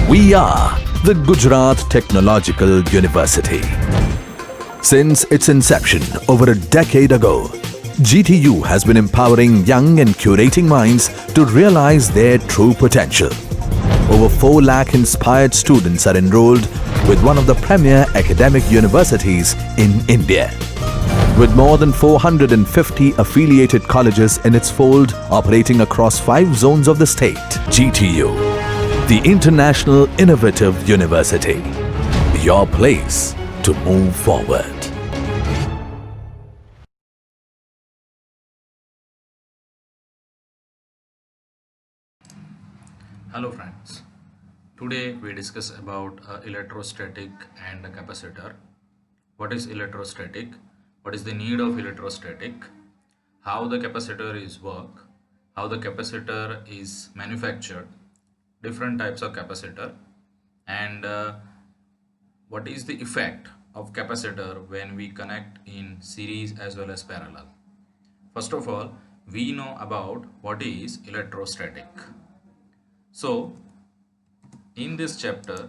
We are the Gujarat Technological University. Since its inception over a decade ago, GTU has been empowering young and curating minds to realize their true potential. Over 4 lakh inspired students are enrolled with one of the premier academic universities in India. With more than 450 affiliated colleges in its fold operating across 5 zones of the state, GTU, the International Innovative University, your place to move forward. Hello friends, today we discuss about electrostatic and a capacitor. What is electrostatic? What is the need of electrostatic? How the capacitor is work? How the capacitor is manufactured? Different types of capacitor, and what is the effect of capacitor when we connect in series as well as parallel. First of all, we know about what is electrostatic. So in this chapter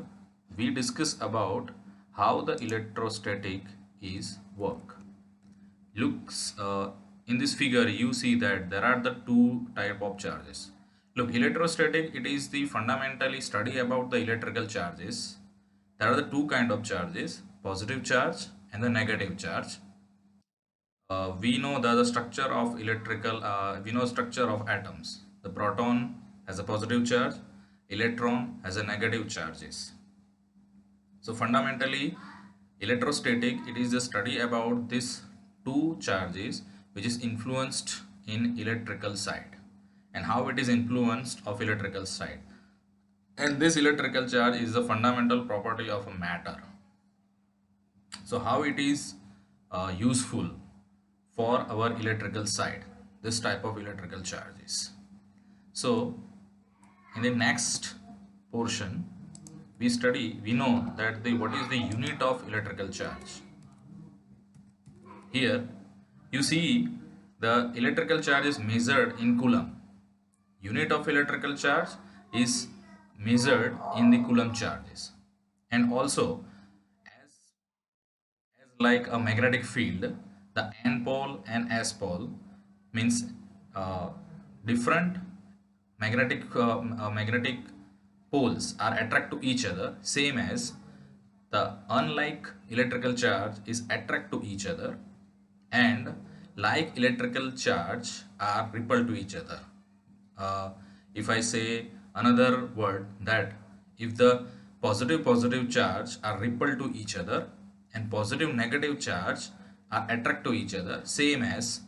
we discuss about how the electrostatic is work. Looks in this figure you see that there are the two type of charges. Look, electrostatic, it is the fundamentally study about the electrical charges. There are the two kind of charges, positive charge and the negative charge. We know the structure of electrical, we know structure of atoms. The proton has a positive charge, electron has a negative charges. So fundamentally electrostatic, it is the study about these two charges which is influenced in electrical side and how it is influenced of electrical side. And this electrical charge is the fundamental property of a matter. So how it is useful for our electrical side, this type of electrical charges. So in the next portion we know that what is the unit of electrical charge. Here you see the electrical charge is measured in coulomb. Unit of electrical charge is measured in the coulomb charges. And also as like a magnetic field, the N pole and S pole means different magnetic poles are attract to each other, same as the unlike electrical charge is attract to each other, and like electrical charge are repel to each other. If I say another word, that if the positive charge are repel to each other and positive negative charge are attract to each other, same as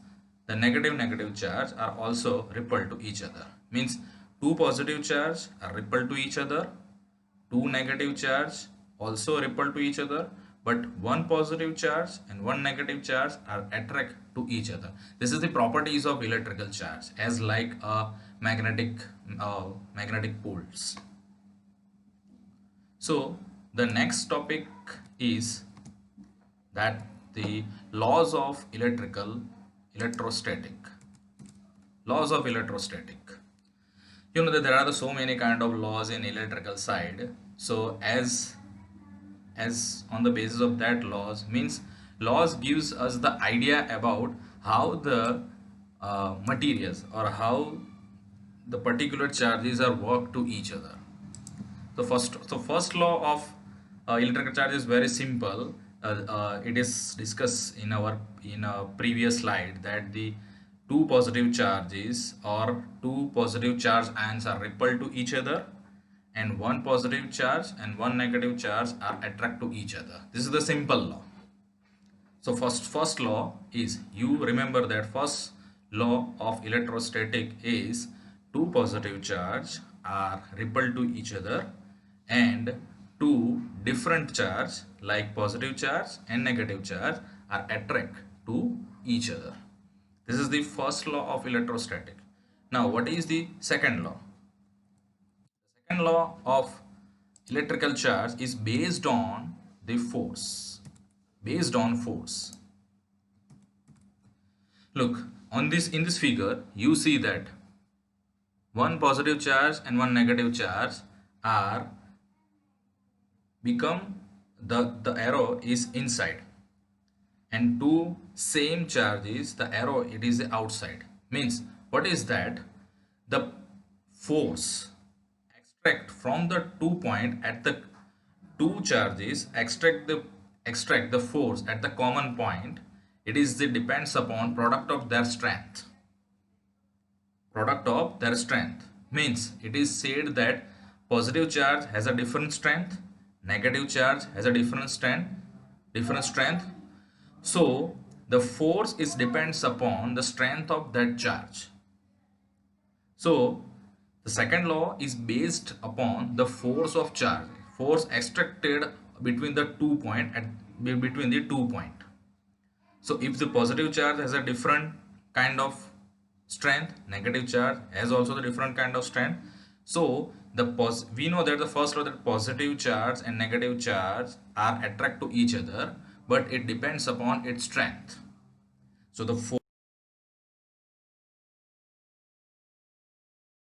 the negative charge are also repel to each other, means two positive charge are repel to each other, two negative charge also repel to each other, but one positive charge and one negative charge are attract to each other. This is the properties of electrical charge as like a magnetic poles. So the next topic is that the laws of electrostatic. Laws of electrostatic. You know that there are so many kind of laws in electrical side. So as on the basis of that laws, means laws gives us the idea about how the materials or how the particular charges are work to each other. So first law of electrical charge is very simple. It is discussed in a previous slide, that the two positive charges or two positive charge ions are repelled to each other, and one positive charge and one negative charge are attract to each other. This is the simple law. So first law is, you remember that first law of electrostatic is two positive charge are repelled to each other and two different charge like positive charge and negative charge are attract to each other. This is the first law of electrostatic. Now what is the second law? The second law of electrical charge is based on the force. Based on force. Look, in this figure you see that one positive charge and one negative charge are become the arrow is inside, and two same charges the arrow it is outside. Means what is that? The force extract from the 2 point at the two charges, extract the force at the common point. It is the depends upon product of their strength. Product of their strength means it is said that positive charge has a different strength, negative charge has a different strength. So the force is depends upon the strength of that charge. So the second law is based upon the force of charge, force extracted between the 2 point at between the 2 point. So if the positive charge has a different kind of strength, negative charge has also the different kind of strength. So we know that the first law that positive charge and negative charge are attract to each other, but it depends upon its strength. So the